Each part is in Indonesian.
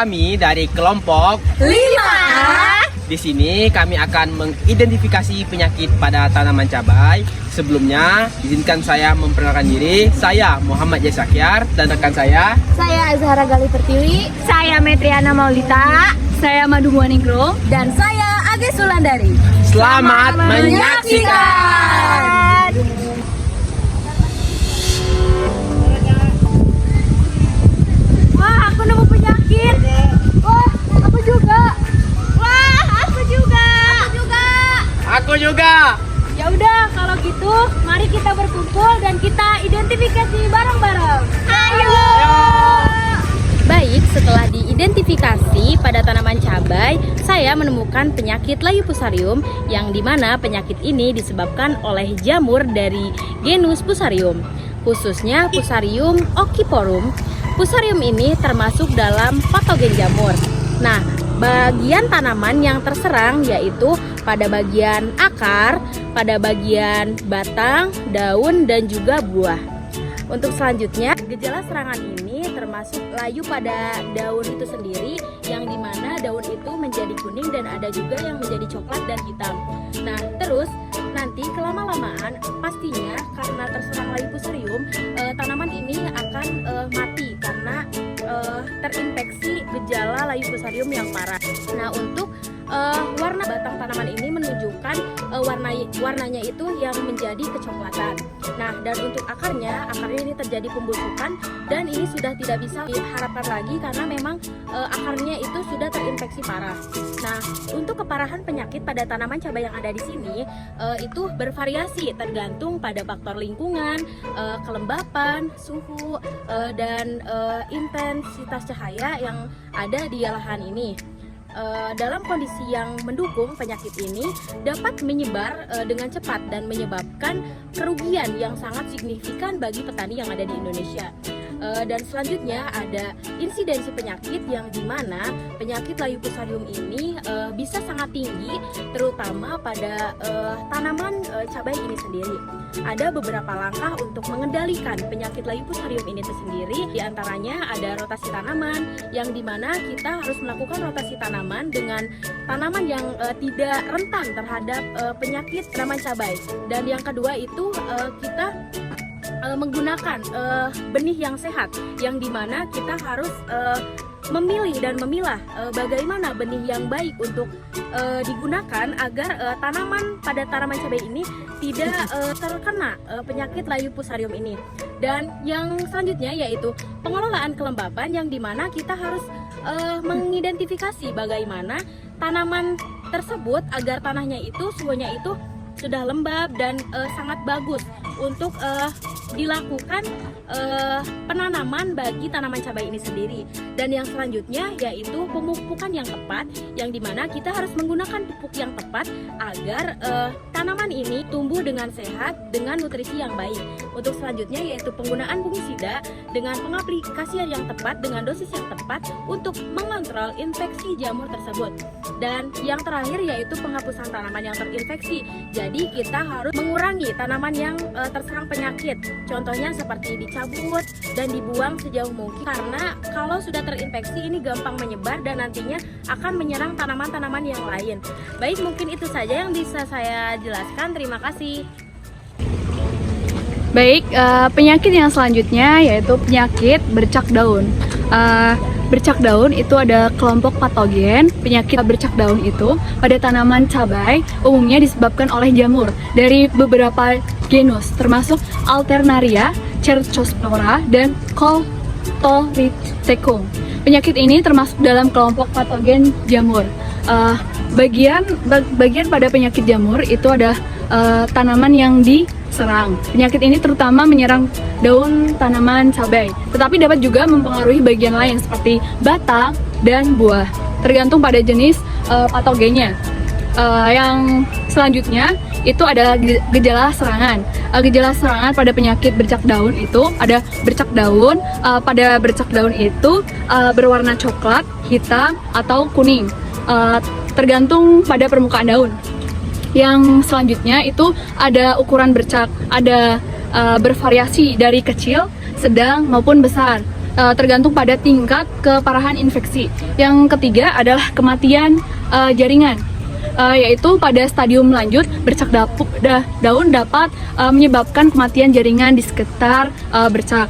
kami dari kelompok 5A. Di sini kami akan mengidentifikasi penyakit pada tanaman cabai. Sebelumnya, izinkan saya memperkenalkan diri. Saya Muhammad Jasakyar dan rekan saya Azhara Gali Pertiwi. Saya Metriana Maulita. Saya Madu Muaningro. Dan saya Age Sulandari. Selamat menyaksikan. Wah, aku nemu penyakit. Wah, aku juga. Wah, aku juga. Aku juga. Ya udah, kalau gitu, mari kita berkumpul dan kita identifikasi bareng-bareng. Ayo. Baik, setelah diidentifikasi pada tanaman cabai, saya menemukan penyakit layu fusarium yang dimana penyakit ini disebabkan oleh jamur dari genus Fusarium, khususnya Fusarium okiporum. Fusarium ini termasuk dalam patogen jamur. Nah, bagian tanaman yang terserang yaitu pada bagian akar, pada bagian batang, daun, dan juga buah. Untuk selanjutnya, gejala serangan ini termasuk layu pada daun itu sendiri, yang dimana daun itu menjadi kuning dan ada juga yang menjadi coklat dan hitam. Nah, terus nanti kelama-lamaan pastinya karena terserang layu fusarium, tanaman ini akan mati karena terinfeksi gejala layu fusarium yang parah. Nah, untuk warna batang tanaman ini menunjukkan warnanya itu yang menjadi kecoklatan. Nah, dan untuk akarnya ini terjadi pembusukan dan ini sudah tidak bisa diharapkan lagi karena memang akarnya itu sudah terinfeksi parah. Nah, untuk keparahan penyakit pada tanaman cabai yang ada di sini itu bervariasi tergantung pada faktor lingkungan, kelembapan, suhu, dan intensitas cahaya yang ada di lahan ini. Dalam kondisi yang mendukung, penyakit ini dapat menyebar dengan cepat dan menyebabkan kerugian yang sangat signifikan bagi petani yang ada di Indonesia. Dan selanjutnya ada insidensi penyakit yang dimana penyakit layu fusarium ini bisa sangat tinggi, terutama pada tanaman cabai ini sendiri. Ada beberapa langkah untuk mengendalikan penyakit layu fusarium ini sendiri. Di antaranya ada rotasi tanaman, yang dimana kita harus melakukan rotasi tanaman dengan tanaman yang tidak rentan terhadap penyakit tanaman cabai. Dan yang kedua itu kita menggunakan benih yang sehat, yang dimana kita harus memilih dan memilah bagaimana benih yang baik untuk digunakan agar pada tanaman cabai ini tidak terkena penyakit layu fusarium ini. Dan yang selanjutnya yaitu pengelolaan kelembapan, yang dimana kita harus mengidentifikasi bagaimana tanaman tersebut agar tanahnya itu suhunya itu sudah lembab dan sangat bagus untuk dilakukan penanaman bagi tanaman cabai ini sendiri. Dan yang selanjutnya yaitu pemupukan yang tepat, yang dimana kita harus menggunakan pupuk yang tepat agar tanaman ini tumbuh dengan sehat dengan nutrisi yang baik. Untuk selanjutnya yaitu penggunaan fungisida dengan pengaplikasian yang tepat dengan dosis yang tepat untuk mengontrol infeksi jamur tersebut. Dan yang terakhir yaitu penghapusan tanaman yang terinfeksi. Jadi kita harus mengurangi tanaman yang terserang penyakit. Contohnya seperti dicabut dan dibuang sejauh mungkin, karena kalau sudah terinfeksi ini gampang menyebar dan nantinya akan menyerang tanaman-tanaman yang lain. Baik, mungkin itu saja yang bisa saya jelaskan. Terima kasih. Baik, penyakit yang selanjutnya yaitu penyakit bercak daun. Bercak daun itu ada kelompok patogen. Penyakit bercak daun itu pada tanaman cabai umumnya disebabkan oleh jamur dari beberapa genus, termasuk Alternaria, Cercospora, dan Coltorictecum. Penyakit ini termasuk dalam kelompok patogen jamur. Bagian pada penyakit jamur itu ada tanaman yang diserang. Penyakit ini terutama menyerang daun tanaman cabai, tetapi dapat juga mempengaruhi bagian lain seperti batang dan buah, tergantung pada jenis patogennya. Yang selanjutnya itu ada gejala serangan. Gejala serangan pada penyakit bercak daun itu ada bercak daun. Pada bercak daun itu berwarna coklat, hitam, atau kuning, tergantung pada permukaan daun. Yang selanjutnya itu ada ukuran bercak, ada bervariasi dari kecil, sedang maupun besar. tergantung pada tingkat keparahan infeksi. Yang ketiga adalah kematian jaringan, yaitu pada stadium lanjut bercak daun dapat menyebabkan kematian jaringan di sekitar bercak.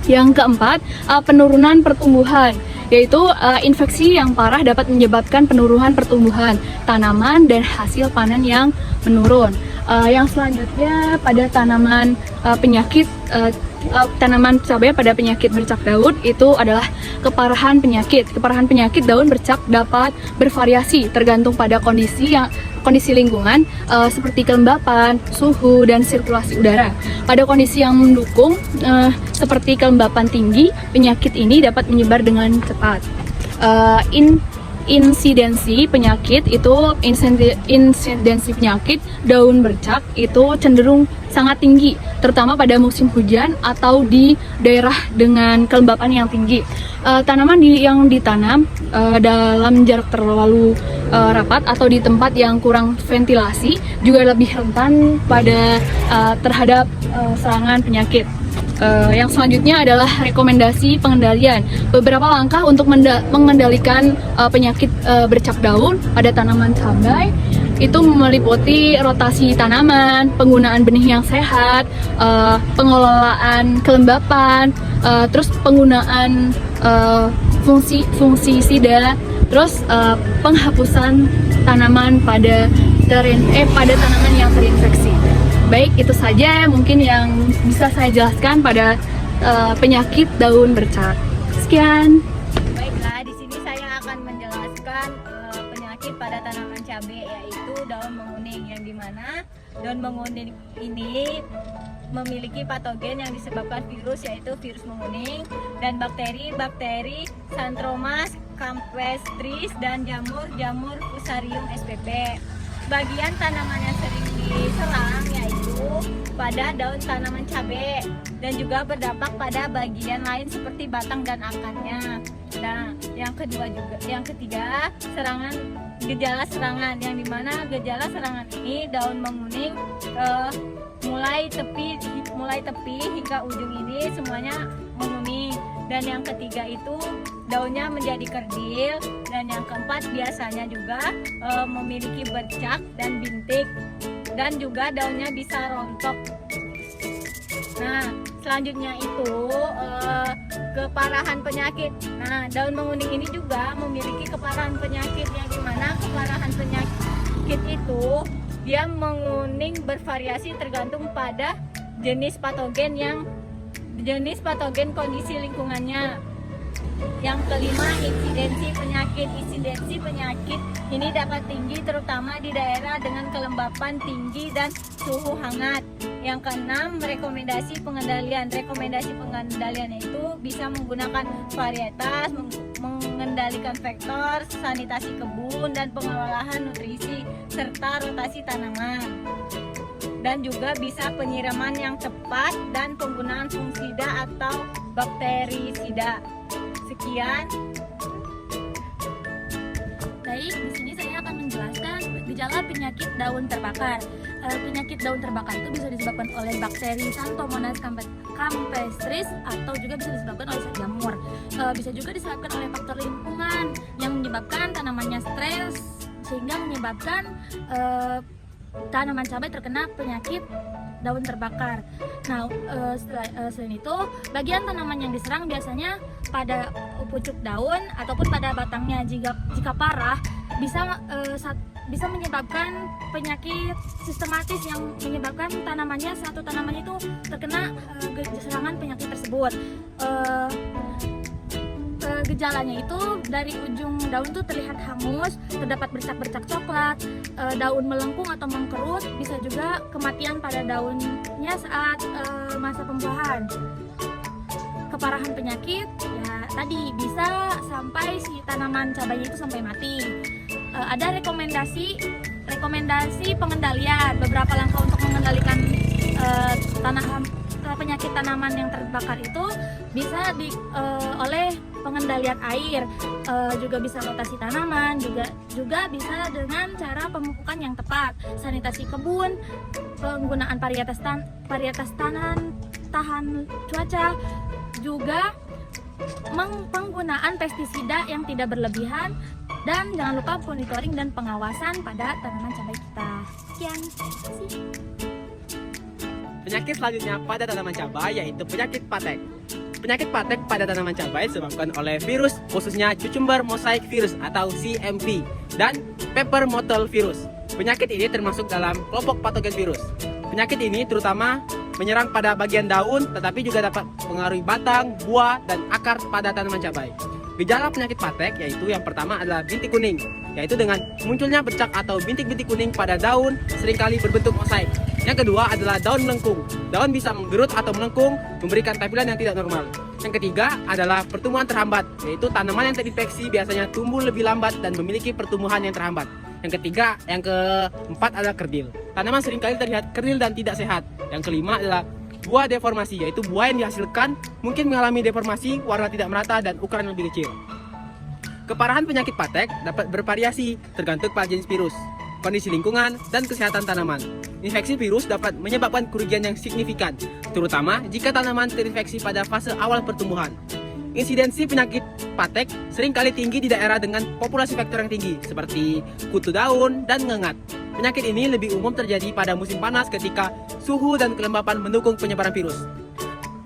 Yang keempat, penurunan pertumbuhan, yaitu infeksi yang parah dapat menyebabkan penurunan pertumbuhan tanaman dan hasil panen yang menurun. Yang selanjutnya pada tanaman penyakit tanaman cabai pada penyakit bercak daun itu adalah keparahan penyakit. Keparahan penyakit daun bercak dapat bervariasi tergantung pada kondisi lingkungan seperti kelembapan, suhu, dan sirkulasi udara. Pada kondisi yang mendukung seperti kelembapan tinggi, penyakit ini dapat menyebar dengan cepat. Insidensi penyakit daun bercak itu cenderung sangat tinggi, terutama pada musim hujan atau di daerah dengan kelembapan yang tinggi. Tanaman yang ditanam dalam jarak terlalu rapat atau di tempat yang kurang ventilasi juga lebih rentan terhadap serangan penyakit. Yang selanjutnya adalah rekomendasi pengendalian. Beberapa langkah untuk mengendalikan penyakit bercak daun pada tanaman cabai itu meliputi rotasi tanaman, penggunaan benih yang sehat, pengelolaan kelembapan, terus penggunaan fungsi-sida, terus penghapusan tanaman pada tanaman yang terinfeksi. Baik, itu saja mungkin yang bisa saya jelaskan pada penyakit daun bercak. Sekian. Baiklah, di sini saya akan menjelaskan penyakit pada tanaman cabai, yaitu daun menguning, yang dimana daun menguning ini memiliki patogen yang disebabkan virus, yaitu virus menguning, dan bakteri Xanthomas campestris dan jamur Fusarium spp. Bagian tanaman yang sering diserang yaitu pada daun tanaman cabai dan juga berdampak pada bagian lain seperti batang dan akarnya. Nah, yang ketiga gejala serangan, yang dimana gejala serangan ini daun menguning mulai tepi hingga ujung ini semuanya menguning. Dan yang ketiga itu daunnya menjadi kerdil, dan yang keempat biasanya juga memiliki bercak dan bintik, dan juga daunnya bisa rontok. Nah, selanjutnya itu keparahan penyakit. Nah, daun menguning ini juga memiliki keparahan penyakit, yang dimana keparahan penyakit itu dia menguning bervariasi tergantung pada jenis patogen kondisi lingkungannya. Yang kelima, insidensi penyakit ini dapat tinggi terutama di daerah dengan kelembapan tinggi dan suhu hangat. Yang keenam, rekomendasi pengendaliannya itu bisa menggunakan varietas, mengendalikan vektor, sanitasi kebun, dan pengelolaan nutrisi serta rotasi tanaman. Dan juga bisa penyiraman yang tepat dan penggunaan fungisida atau bakterisida. Sekian. Baik, di sini saya akan menjelaskan gejala penyakit daun terbakar. Penyakit daun terbakar itu bisa disebabkan oleh bakteri Xanthomas campestris atau juga bisa disebabkan oleh jamur. Bisa juga disebabkan oleh faktor lingkungan yang menyebabkan tanamannya stres sehingga menyebabkan tanaman cabai terkena penyakit daun terbakar. Nah, selain itu, bagian tanaman yang diserang biasanya pada pucuk daun ataupun pada batangnya. Jika parah, bisa menyebabkan penyakit sistematis yang menyebabkan satu tanamannya itu terkena serangan penyakit tersebut. Gejalanya itu dari ujung daun itu terlihat hangus, terdapat bercak-bercak coklat, daun melengkung atau mengkerut, bisa juga kematian pada daunnya saat masa pembuahan. Keparahan penyakit ya tadi bisa sampai si tanaman cabainya itu sampai mati. Ada rekomendasi pengendalian, beberapa langkah untuk mengendalikan penyakit tanaman yang terbakar itu bisa oleh pengendalian air, juga bisa rotasi tanaman, juga bisa dengan cara pemupukan yang tepat, sanitasi kebun, penggunaan varietas tahan cuaca, juga penggunaan pestisida yang tidak berlebihan, dan jangan lupa monitoring dan pengawasan pada tanaman cabai kita. Sekian. Terima kasih. Penyakit selanjutnya pada tanaman cabai yaitu penyakit patek. Penyakit patek pada tanaman cabai disebabkan oleh virus, khususnya Cucumber mosaic virus atau CMV dan Pepper mottle virus. Penyakit ini termasuk dalam kelompok patogen virus. Penyakit ini terutama menyerang pada bagian daun, tetapi juga dapat mengaruhi batang, buah, dan akar pada tanaman cabai. Gejala penyakit patek yaitu yang pertama adalah bintik kuning, yaitu dengan munculnya bercak atau bintik-bintik kuning pada daun seringkali berbentuk mosaik. Yang kedua adalah daun melengkung. Daun bisa menggerut atau melengkung, memberikan tampilan yang tidak normal. Yang ketiga adalah pertumbuhan terhambat, yaitu tanaman yang terinfeksi biasanya tumbuh lebih lambat dan memiliki pertumbuhan yang terhambat. Yang keempat adalah kerdil. Tanaman seringkali terlihat kerdil dan tidak sehat. Yang kelima adalah buah deformasi, yaitu buah yang dihasilkan mungkin mengalami deformasi, warna tidak merata, dan ukuran lebih kecil. Keparahan penyakit patek dapat bervariasi tergantung pada jenis virus, kondisi lingkungan, dan kesehatan tanaman. Infeksi virus dapat menyebabkan kerugian yang signifikan, terutama jika tanaman terinfeksi pada fase awal pertumbuhan. Insidensi penyakit patek seringkali tinggi di daerah dengan populasi vektor yang tinggi, seperti kutu daun dan ngengat. Penyakit ini lebih umum terjadi pada musim panas ketika suhu dan kelembapan mendukung penyebaran virus.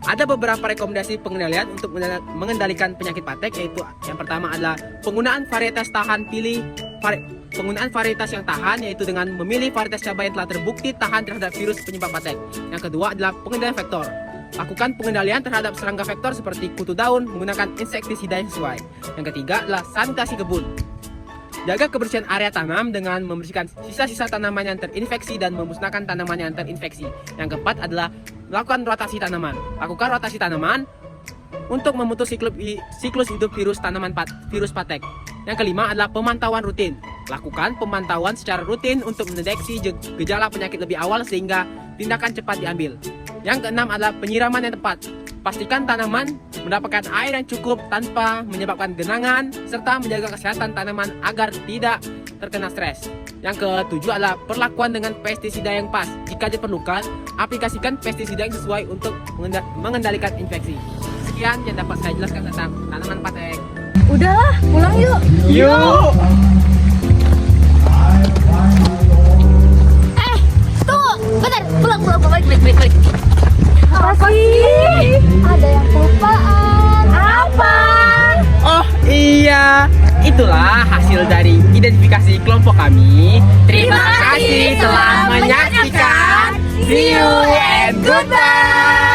Ada beberapa rekomendasi pengendalian untuk mengendalikan penyakit patek, yaitu yang pertama adalah penggunaan varietas varietas yang tahan, yaitu dengan memilih varietas cabai yang telah terbukti tahan terhadap virus penyebab patek. Yang kedua adalah pengendalian vektor. Lakukan pengendalian terhadap serangga vektor seperti kutu daun menggunakan insektisida yang sesuai. Yang ketiga adalah sanitasi kebun. Jaga kebersihan area tanam dengan membersihkan sisa-sisa tanaman yang terinfeksi dan memusnahkan tanaman yang terinfeksi. Yang keempat adalah melakukan rotasi tanaman. Lakukan rotasi tanaman untuk memutus siklus hidup virus patek. Yang kelima adalah pemantauan rutin. Lakukan pemantauan secara rutin untuk mendeteksi gejala penyakit lebih awal sehingga tindakan cepat diambil. Yang keenam adalah penyiraman yang tepat. Pastikan tanaman mendapatkan air yang cukup tanpa menyebabkan genangan, serta menjaga kesehatan tanaman agar tidak terkena stres. Yang ketujuh adalah perlakuan dengan pestisida yang pas. Jika diperlukan, aplikasikan pestisida yang sesuai untuk mengendalikan infeksi. Sekian yang dapat saya jelaskan tentang tanaman patek. Udahlah, pulang yuk. Yuk! Tunggu, bentar, pulang, balik. Apa sih? Ada yang kelupaan. Apa? Oh iya, itulah hasil dari identifikasi kelompok kami. Terima kasih telah menyaksikan. See you and goodbye.